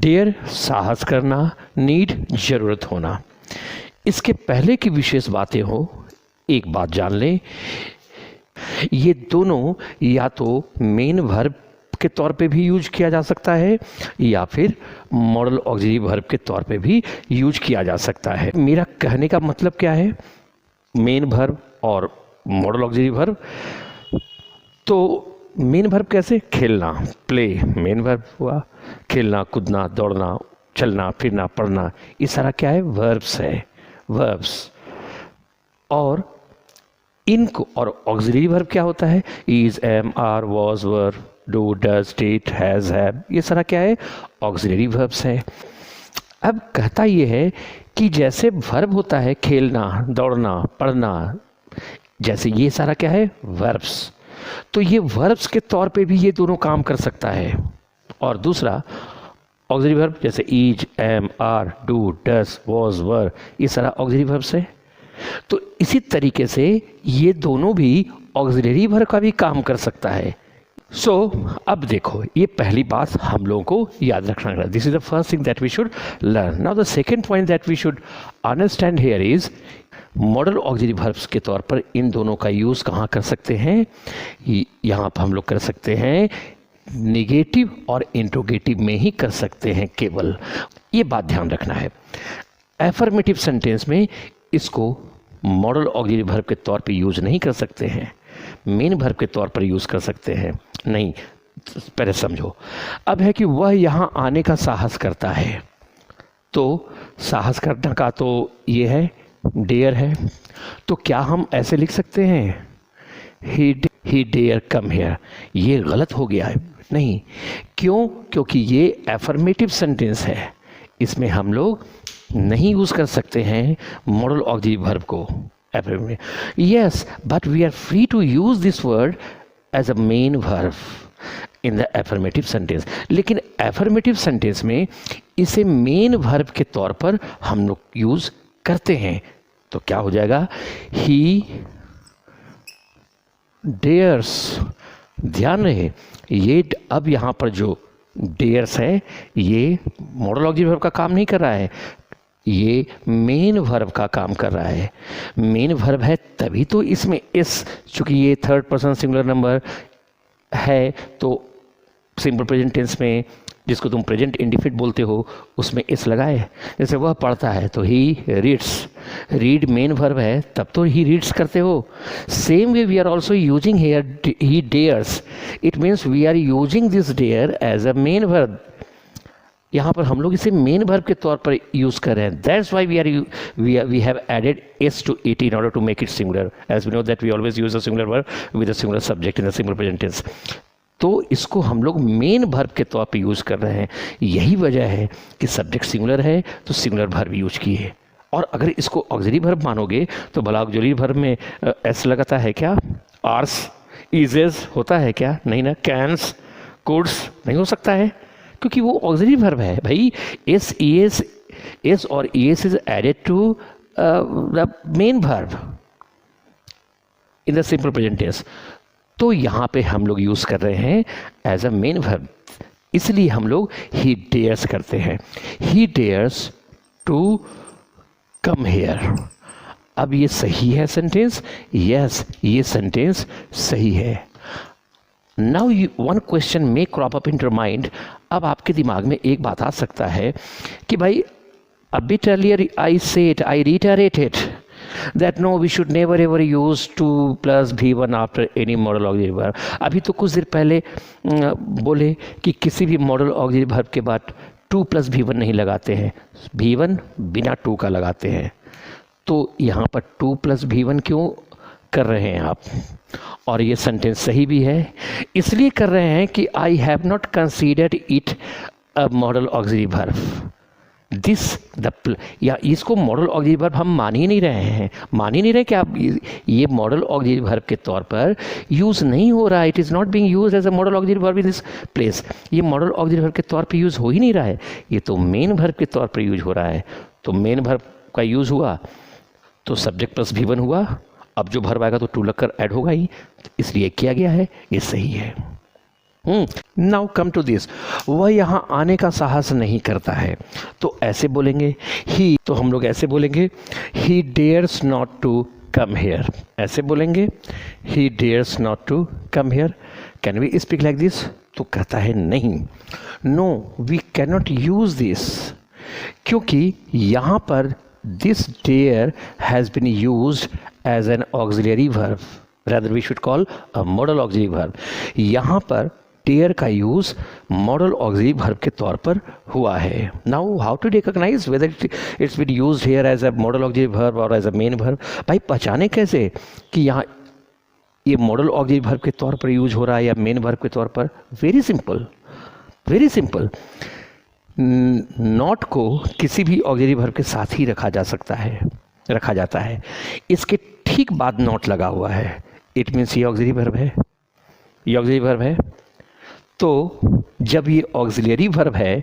Dare साहस करना, need जरूरत होना। इसके पहले की विशेष बातें हो, एक बात जान लें, ये दोनों या तो मेन वर्ब के तौर पे भी यूज किया जा सकता है या फिर मॉडल ऑक्सिलरी वर्ब के तौर पे भी यूज किया जा सकता है। मेरा कहने का मतलब क्या है, मेन वर्ब और मॉडल ऑक्सिलरी वर्ब। तो मेन वर्ब कैसे, खेलना, प्ले मेन वर्ब हुआ, खेलना, कूदना, दौड़ना, चलना, फिरना, पढ़ना, ये सारा क्या है, वर्ब्स है, वर्ब्स। और इनको और ऑक्सिलरी वर्ब क्या होता है, is, am, are, was, were, do, does, did, has, have, ये सारा क्या है, ऑक्सिलरी वर्ब्स है। अब कहता ये है कि जैसे वर्ब होता है खेलना, दौड़ना, पढ़ना, जैसे ये सारा क्या है, वर्ब्स, तो ये वर्ब्स के तौर पे भी ये दोनों काम कर सकता है। और दूसरा ऑक्सिलरी वर्ब जैसे is, am, are, do, does, was, were, ये सारा ऑक्सिलरी वर्ब्स है। तो इसी तरीके से ये दोनों भी ऑक्सिलरी वर्ब का भी काम कर सकता है। सो अब देखो, ये पहली बात हम लोगों को याद रखना है। This is the first thing that we should learn. Now the second point that we should understand here is modal auxiliary verbs के तौर पर इन दोनों का यूज़ कहाँ कर सकते हैं, यहाँ पर हम लोग कर सकते हैं निगेटिव और इंट्रोगेटिव में ही कर सकते हैं केवल, ये बात ध्यान रखना है। एफर्मेटिव सेंटेंस में इसको मॉडल ऑक्सिलरी वर्ब के तौर पे यूज़ नहीं कर सकते हैं, मेन वर्ब के तौर पर यूज़ कर सकते हैं। नहीं, पहले समझो। अब है कि वह यहाँ आने का साहस करता है, तो साहस करने का तो ये है, डेयर है, तो क्या हम ऐसे लिख सकते हैं ही डेयर कम हेयर, ये गलत हो गया है। नहीं, क्यों, क्योंकि ये एफर्मेटिव सेंटेंस है, इसमें हम लोग नहीं यूज़ कर सकते हैं मॉडल ऑक्सिलरी वर्ब को। Yes, but we are free to use this word as a main verb in the affirmative sentence. लेकिन एफर्मेटिव सेंटेंस में इसे मेन वर्ब के तौर पर हम लोग यूज़ करते हैं। तो क्या हो जाएगा, ही डेयर्स। ध्यान रहे, ये अब यहाँ पर जो डेयर्स है ये मॉडल ऑक्सिलरी वर्ब का काम नहीं कर रहा है, ये मेन वर्ब का काम कर रहा है। मेन वर्ब है तभी तो इसमें इस, चूंकि ये थर्ड पर्सन सिंगुलर नंबर है, तो सिंपल प्रेजेंट टेंस में जिसको तुम प्रेजेंट इंडिफिनिट बोलते हो उसमें इस लगाए। जैसे वह पढ़ता है तो he reads, read main verb है तब तो ही रीड्स करते हो। Same way we are also using here he dares, it means we are using this dare as a main verb. यहाँ पर हम लोग इसे मेन वर्ब के तौर पर यूज़ कर रहे हैं। That's why we have added S to it in order to make it singular, as we know that we always use a singular verb with a singular subject in the simple present tense. तो इसको हम लोग main verb के तौर पे use कर रहे हैं। यही वजह है कि सब्जेक्ट सिंगुलर है तो सिंगुलर वर्ब यूज किए। और अगर इसको ऑक्सिलरी वर्ब मानोगे तो भला ऑक्सिलरी वर्ब में एस लगाता है क्या, आर्स, इजेस होता है क्या, नहीं ना, कैंस, कुड्स नहीं हो सकता है, क्योंकि वो ऑक्सिलरी वर्ब है भाई। एस और S is added to the main verb in the simple present tense. तो यहाँ पे हम लोग यूज़ कर रहे हैं एज अ मेन वर्ब, इसलिए हम लोग ही डेयर्स करते हैं। ही डेयर्स टू कम हेयर। अब ये सही है सेंटेंस, यस ये सेंटेंस सही है। Now one question may crop up in your mind. अब आपके दिमाग में एक बात आ सकता है कि भाई a bit earlier I reiterated that no, we should never ever use 2 plus V1 after any model auxiliary verb। अभी तो कुछ देर पहले बोले कि किसी भी मॉडल ऑक्सिलरी वर्ब के बाद 2 plus V1 नहीं लगाते हैं, V1 बिना 2 का लगाते हैं। तो यहाँ पर 2 plus V1 क्यों कर रहे हैं आप? और ये सेंटेंस सही भी है, इसलिए कर रहे हैं कि I have not considered it a modal auxiliary verb. This the या इसको मॉडल ऑक्सिलरी वर्ब हम मान ही नहीं रहे हैं, मान ही नहीं रहे कि आप ये मॉडल ऑक्सिलरी वर्ब के तौर पर यूज़ नहीं हो रहा है। It is not being used as a modal auxiliary verb in this place. ये मॉडल ऑक्सिलरी वर्ब के तौर पर यूज़ हो ही नहीं रहा है, ये तो मेन वर्ब के तौर पर यूज हो रहा है। तो मेन वर्ब का यूज़ हुआ तो सब्जेक्ट प्लस V1 हुआ, अब जो वर्ब आएगा तो टू लगकर ऐड होगा ही, इसलिए किया गया है, ये सही है। नाउ कम टू दिस, वह यहाँ आने का साहस नहीं करता है, तो ऐसे बोलेंगे ही, तो हम लोग ऐसे बोलेंगे he dares not to come here, ऐसे बोलेंगे he dares not to come here. Can we speak like this? तो कहता है नहीं, no we cannot use this, क्योंकि यहाँ पर this dare has been used as an auxiliary verb, rather we should call a modal auxiliary verb। यहाँ पर dare का यूज मॉडल ऑक्सिलरी वर्ब के तौर पर हुआ है। Now how to recognise whether it's been used here as a modal auxiliary verb और as a main verb? भाई पहचाने कैसे कि यहाँ ये मॉडल ऑक्सिलरी वर्ब के तौर पर यूज हो रहा है या मेन वर्ब के तौर पर? Very simple, very simple. Not को किसी भी ऑक्सिलरी वर्ब के साथ ही रखा जाता है। इसके ठीक बाद नॉट लगा हुआ है, इट मीन्स ये ऑक्सिलरी वर्ब है, ये ऑक्सिलरी वर्ब है। तो जब ये ऑक्सिलरी वर्ब है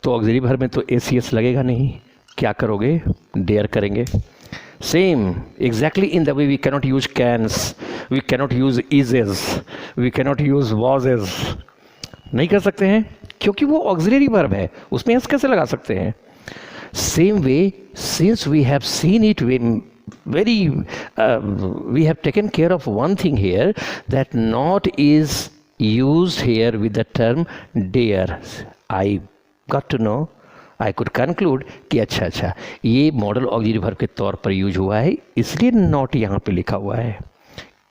तो ऑक्सिलरी वर्ब में तो एसीएस लगेगा नहीं, क्या करोगे? डेयर करेंगे। Same exactly in the way we cannot use cans, we cannot use ises, we cannot use wases, नहीं कर सकते हैं क्योंकि वो ऑक्सिलरी वर्ब है, उसमें एस कैसे लगा सकते हैं? Same way, since we have seen it very we have taken care of one thing here, that not is used here with the term dare, I got to know, I could conclude कि अच्छा ये modal auxiliary verb के तौर पर use हुआ है, इसलिए not यहाँ पे लिखा हुआ है,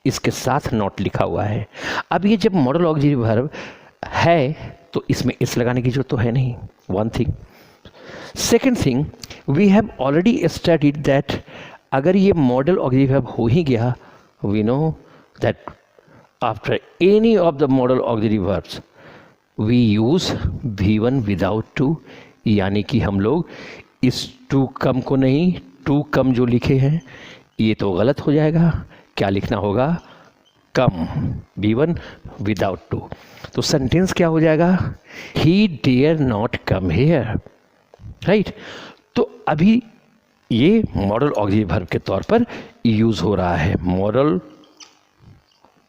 इसके साथ नॉट लिखा हुआ है। अब ये जब मॉडल ऑक्सिलरी वर्ब है तो इसमें इस लगाने की जरूरत तो है नहीं, one thing. Second thing, we have already studied that अगर ये मॉडल ऑक्सिलरी वर्ब हो ही गया, we know that after any of the modal auxiliary verbs we use V1 without to, यानी कि हम लोग इस टू कम को नहीं, टू कम जो लिखे हैं ये तो गलत हो जाएगा, क्या लिखना होगा? Come, V1 without to. तो सेंटेंस क्या हो जाएगा? He dare not come here, right. तो अभी ये मॉडल ऑक्सिलरी वर्ब के तौर पर यूज हो रहा है, मॉडल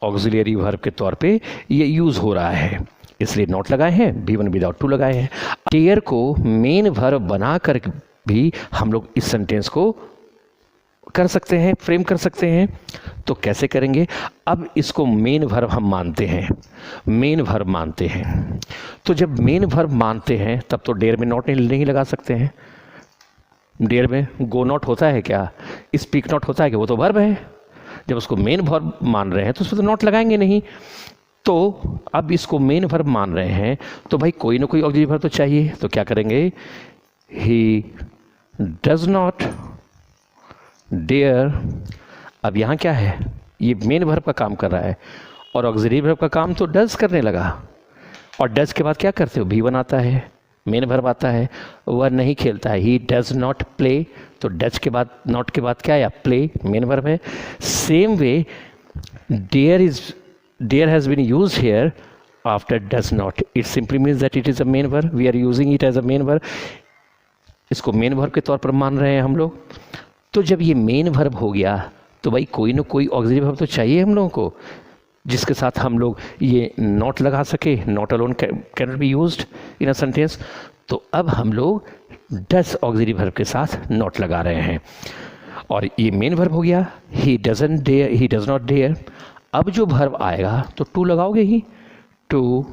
ऑक्सिलरी वर्ब के तौर पे ये यूज हो रहा है, इसलिए नॉट लगाए हैं, V1 विदाउट टू लगाए हैं। डेयर को मेन वर्ब बना कर भी हम लोग इस सेंटेंस को कर सकते हैं, फ्रेम कर सकते हैं। तो कैसे करेंगे? अब इसको मेन वर्ब हम मानते हैं, मेन वर्ब मानते हैं। तो जब मेन वर्ब मानते हैं तब तो डेयर में नॉट नहीं लगा सकते हैं। डेयर में गो नॉट होता है क्या? स्पीक नॉट होता है कि वो तो वर्ब है। जब उसको मेन वर्ब मान रहे हैं तो उसमें तो नॉट लगाएंगे नहीं। तो अब इसको मेन वर्ब मान रहे हैं तो भाई कोई ना कोई ऑक्सिलरी वर्ब तो चाहिए, तो क्या करेंगे? He does not dare. अब यहाँ क्या है? ये मेन वर्ब का काम कर रहा है और ऑक्सिलरी वर्ब का काम तो डज करने लगा। और डज के बाद क्या करते हो? V1 आता है, मेन वर्ब आता है, वह नहीं खेलता है। ही डज नॉट प्ले, तो डज के बाद नॉट के बाद क्या आया? प्ले, मेन वर्ब है। Same way dare has been used here after does not, it simply means that it is a main verb, we are using it as a main verb. इसको main verb के तौर पर मान रहे हैं हम लोग। तो जब ये मेन वर्ब हो गया तो भाई कोई ना कोई ऑक्सिलरी वर्ब तो चाहिए हम लोगों को जिसके साथ हम लोग ये नॉट लगा सके। Not alone can not be used in a sentence. तो अब हम लोग डज ऑक्सिलरी वर्ब के साथ नॉट लगा रहे हैं और ये मेन वर्ब हो गया। He doesn't dare, he does not dare. अब जो वर्ब आएगा तो टू लगाओगे ही, टू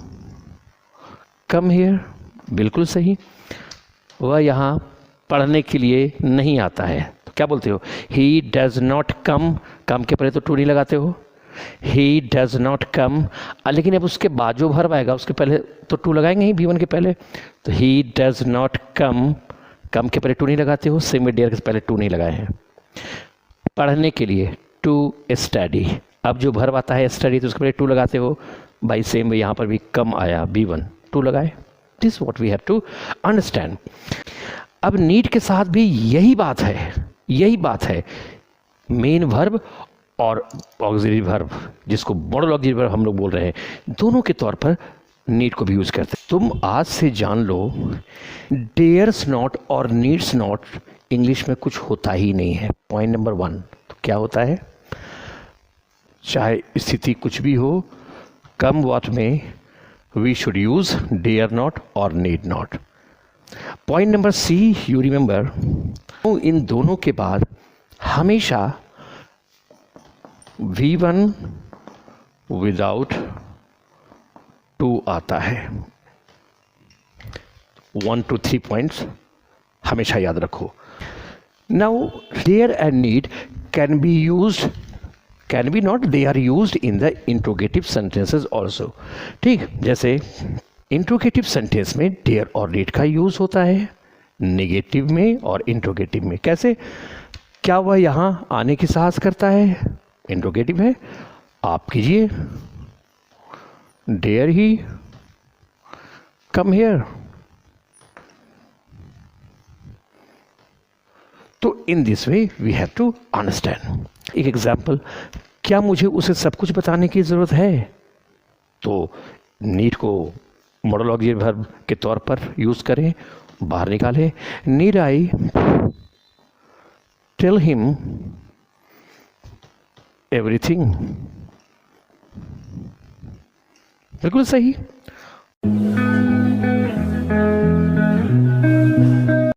कम हियर, बिल्कुल सही। वह यहाँ पढ़ने के लिए नहीं आता है, तो क्या बोलते हो? ही डज नॉट कम, कम के पहले तो टू नहीं लगाते हो। ही डज नॉट कम, लेकिन अब उसके बाद जो वर्ब आएगा उसके पहले तो टू लगाएंगे ही, V1 के पहले। तो ही डज नॉट कम, कम के पहले टू नहीं लगाते हो। सेम में डेयर के पहले टू नहीं लगाए हैं। पढ़ने के लिए टू स्टडी, अब जो वर्ब आता है स्टडी तो उसके पहले टू लगाते हो। बाई सेम वे यहाँ पर भी कम आया, V1 टू लगाए। This what we have to understand. अब नीड के साथ भी यही बात है, यही बात है। मेन वर्ब और ऑक्सिलरी वर्ब, जिसको मॉडल ऑक्सिलरी वर्ब हम लोग बोल रहे हैं, दोनों के तौर पर नीड को भी यूज करते हैं। तुम आज से जान लो डेयर्स नॉट और नीड्स नॉट इंग्लिश में कुछ होता ही नहीं है। Point number 1। तो क्या होता है? चाहे स्थिति कुछ भी हो, कम वॉट में we should use dare not or need not. Point number C, you remember, इन दोनों के बाद हमेशा V1 विदाउट टू आता है. 1 to 3 पॉइंट्स हमेशा याद रखो. Now dare and need can be used, can be not, they are used in the interrogative sentences also. ठीक, जैसे इंट्रोगेटिव सेंटेंस में डेयर और नीड का यूज होता है, नेगेटिव में और इंट्रोगेटिव में. कैसे? क्या वह यहाँ आने की साहस करता है? इंट्रोगेटिव है. आप कीजिए, डेयर ही कम हियर. तो in this way we have to understand. एक एग्जाम्पल, क्या मुझे उसे सब कुछ बताने की ज़रूरत है? तो नीड को मोनोलॉजी वर्ब के तौर पर यूज़ करें, बाहर निकालें. Need I tell him everything. बिल्कुल सही.